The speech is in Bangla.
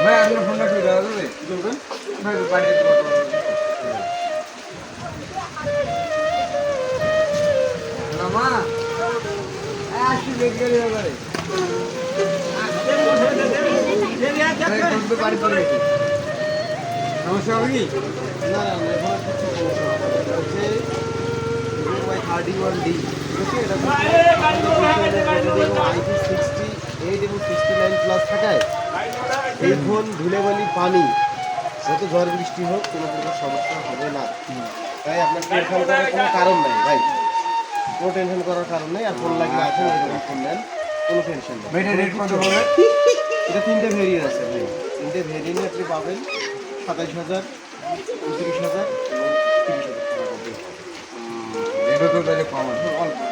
ভাই আপনার ফোনটা একটু দেওয়া যাবে বলবেন ভাই বাড়িতে মামা আসি দেখে যাবে বাড়ি পড়ে গেছে সমস্যা হবে কি না না এখন কিছু সমস্যা হবে না হচ্ছে ওয়াই 31D ঠিক আছে এটা IP68 এবং 69 প্লাস থাকায় এই ফোন ধুলেবালি পানি যত ঝড় বৃষ্টি হোক কোনো প্রকার সমস্যা হবে না তাই আপনার টেনশন করার কোনো কারণ নাই ভাই কোনো টেনশন করার কারণ নেই আর ফোন লাগলে আসেন এরকম ফোন নেন কোনো টেনশন নেই ভাইটা রেট কত হবে এটা তিনটে ভেরিয়েন্ট আছে ভাই তিনটে ভেরিয়েন্ট আপনি পাবেন 27,000 29,000 এবং 30,000 টাকা এটা তো তাহলে কম অল্প